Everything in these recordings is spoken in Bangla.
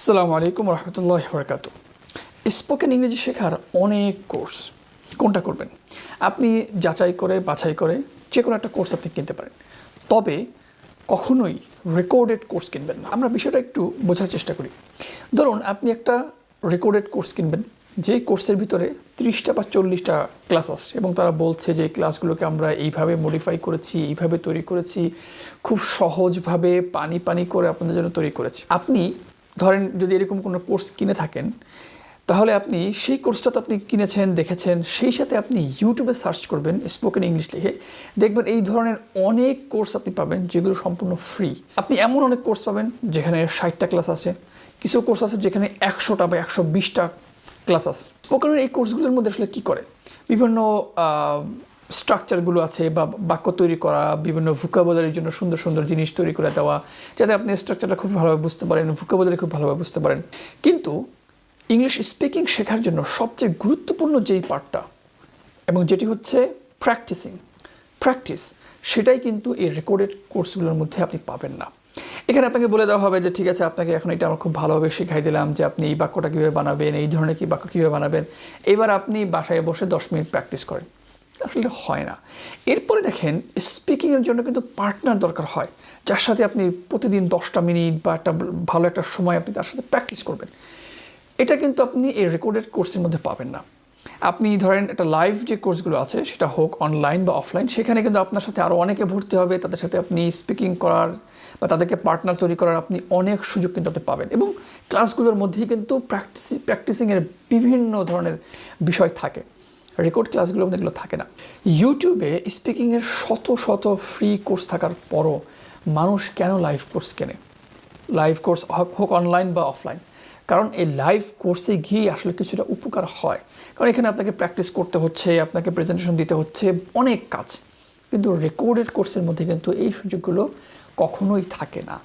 আসসালামু আলাইকুম রহমতুল্লাহি ওয়া বারাকাতুহু। স্পোকেন ইংরেজি শেখার অনেক কোর্স, কোনটা করবেন? আপনি যাচাই করে বাছাই করে যে কোনো একটা কোর্স আপনি কিনতে পারেন, তবে কখনোই রেকর্ডেড কোর্স কিনবেন না। আমরা বিষয়টা একটু বোঝার চেষ্টা করি। ধরুন আপনি একটা রেকর্ডেড কোর্স কিনবেন, যে কোর্সের ভিতরে 30টা বা 40টা ক্লাস আসছে এবং তারা বলছে যে ক্লাসগুলোকে আমরা এইভাবে মডিফাই করেছি, এইভাবে তৈরি করেছি, খুব সহজভাবে পানি পানি করে আপনাদের জন্য তৈরি করেছি। আপনি ধরেন যদি এরকম কোনো কোর্স কিনে থাকেন, তাহলে আপনি সেই কোর্সটা তো আপনি কিনেছেন, দেখেছেন, সেই সাথে আপনি ইউটিউবে সার্চ করবেন স্পোকেন ইংলিশ লিখে, দেখবেন এই ধরনের অনেক কোর্স আপনি পাবেন যেগুলো সম্পূর্ণ ফ্রি। আপনি এমন অনেক কোর্স পাবেন যেখানে 60টা ক্লাস আছে, কিছু কোর্স আছে যেখানে 100টা বা 120টা ক্লাস আছে। স্পোকেনের এই কোর্সগুলোর মধ্যে আসলে কী করে? বিভিন্ন স্ট্রাকচারগুলো আছে বা বাক্য তৈরি করা, বিভিন্ন ভোকাবুলারির জন্য সুন্দর সুন্দর জিনিস তৈরি করে দেওয়া, যাতে আপনি স্ট্রাকচারটা খুব ভালোভাবে বুঝতে পারেন, ভোকাবুলারি খুব ভালোভাবে বুঝতে পারেন। কিন্তু ইংলিশ স্পিকিং শেখার জন্য সবচেয়ে গুরুত্বপূর্ণ যেই পার্টটা এবং যেটি হচ্ছে প্র্যাকটিস, সেটাই কিন্তু এই রেকর্ডেড কোর্সগুলোর মধ্যে আপনি পাবেন না। এখানে আপনাকে বলে দেওয়া হবে যে ঠিক আছে, আপনাকে এখন এটা আমরা খুব ভালোভাবে শেখাই দিলাম যে আপনি এই বাক্যটা কীভাবে বানাবেন, এই ধরনের বাক্য কীভাবে বানাবেন, এবার আপনি বাসায় বসে 10 মিনিট প্র্যাকটিস করেন। আসলে হয় না। এরপরে দেখেন, স্পিকিংয়ের জন্য কিন্তু পার্টনার দরকার হয়, যার সাথে আপনি প্রতিদিন 10টা মিনিট বা একটা ভালো একটা সময় আপনি তার সাথে প্র্যাকটিস করবেন। এটা কিন্তু আপনি এই রেকর্ডেড কোর্সের মধ্যে পাবেন না। আপনি ধরেন একটা লাইভ যে কোর্সগুলো আছে, সেটা হোক অনলাইন বা অফলাইন, সেখানে কিন্তু আপনার সাথে আরও অনেকে ভর্তি হবে, তাদের সাথে আপনি স্পিকিং করার বা তাদেরকে পার্টনার তৈরি করার আপনি অনেক সুযোগ কিন্তু আপনি পাবেন। এবং ক্লাসগুলোর মধ্যেই কিন্তু প্র্যাকটিসিংয়ের বিভিন্ন ধরনের বিষয় থাকে, রেকর্ড ক্লাসগুলোর মধ্যে এগুলো থাকে না। ইউটিউবে স্পিকিংয়ের শত শত ফ্রি কোর্স থাকার পরও মানুষ কেন লাইভ কোর্স কেনে? লাইভ কোর্স হোক অনলাইন বা অফলাইন, কারণ এই লাইভ কোর্সে গিয়ে আসলে কিছুটা উপকার হয়। কারণ এখানে আপনাকে প্র্যাকটিস করতে হচ্ছে, আপনাকে প্রেজেন্টেশন দিতে হচ্ছে, অনেক কাজ। কিন্তু রেকর্ডেড কোর্সের মধ্যে কিন্তু এই সুযোগগুলো কখনোই থাকে না,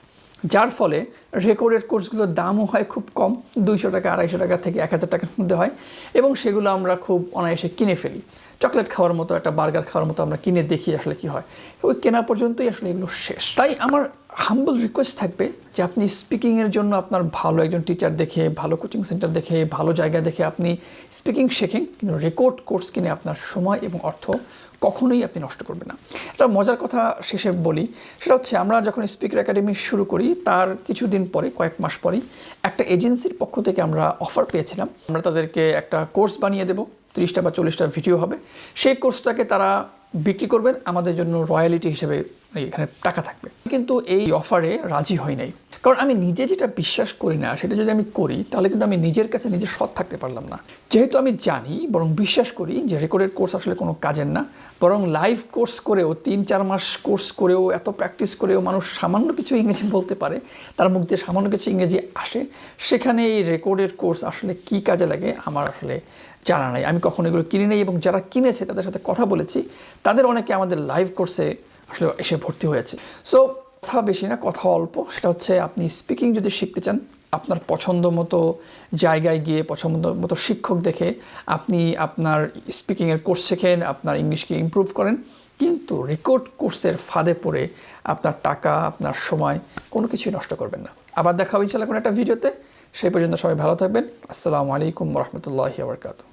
যার ফলে রেকর্ডেড কোর্সগুলোর দামও হয় খুব কম, 200 টাকা 250 টাকা থেকে 1000 টাকার মধ্যে হয়, এবং সেগুলো আমরা খুব অনায়াসে কিনে ফেলি। চকলেট খাওয়ার মতো, একটা বার্গার খাওয়ার মতো আমরা কিনে দেখি আসলে কি হয়, ওই কেনা পর্যন্তই আসলে এগুলো শেষ। তাই আমার হাম্বল রিকোয়েস্ট থাকবে যে আপনি স্পিকিংয়ের জন্য আপনার ভালো একজন টিচার দেখে, ভালো কোচিং সেন্টার দেখে, ভালো জায়গা দেখে আপনি স্পিকিং শেখেন, কিন্তু রেকর্ড কোর্স কিনে আপনার সময় এবং অর্থ কখনোই আপনি নষ্ট করবেন না। একটা মজার কথা শেষে বলি, সেটা হচ্ছে আমরা যখন স্পিকার একাডেমি শুরু করি তার কিছুদিন পরে, কয়েক মাস পরেই একটা এজেন্সির পক্ষ থেকে আমরা অফার পেয়েছিলাম, আমরা তাদেরকে একটা কোর্স বানিয়ে দেবো, 30টা বা 40টা ভিডিও হবে, সেই কোর্সটাকে তারা বিক্রি করবেন, আমাদের জন্য রয়্যালিটি হিসেবে এখানে টাকা থাকবে। কিন্তু এই অফারে রাজি হই নাই, কারণ আমি নিজে যেটা বিশ্বাস করি না সেটা যদি আমি করি, তাহলে কিন্তু আমি নিজের কাছে নিজে সৎ থাকতে পারলাম না। যেহেতু আমি জানি, বরং বিশ্বাস করি যে রেকর্ডেড কোর্স আসলে কোনো কাজের না, বরং লাইভ কোর্স করেও 3-4 মাস কোর্স করেও, এত প্র্যাকটিস করেও মানুষ সামান্য কিছু ইংরেজি বলতে পারে, তার মুখ দিয়ে সামান্য কিছু ইংরেজি আসে, সেখানে এই রেকর্ডেড কোর্স আসলে কী কাজে লাগে আমার আসলে জানা নাই। আমি কখনো এগুলো কিনি নেই, এবং যারা কিনেছে তাদের সাথে কথা বলেছি, তাদের অনেকে আমাদের লাইভ কোর্সে আসলে এসে ভর্তি হয়েছে। সো কথা বেশি না, কথা অল্প। সেটা হচ্ছে আপনি স্পিকিং যদি শিখতে চান, আপনার পছন্দ মতো জায়গায় গিয়ে, পছন্দ মতো শিক্ষক দেখে আপনি আপনার স্পিকিংয়ের কোর্স শেখেন, আপনার ইংলিশকে ইমপ্রুভ করেন, কিন্তু রেকর্ড কোর্সের ফাঁদে পড়ে আপনার টাকা, আপনার সময় কোনো কিছুই নষ্ট করবেন না। আবার দেখা হবে ইনশাআল্লাহ কোনো একটা ভিডিওতে। সেই পর্যন্ত সবাই ভালো থাকবেন। আসসালামু আলাইকুম রহমতুল্লাহি ওয়া বারাকাতুহু।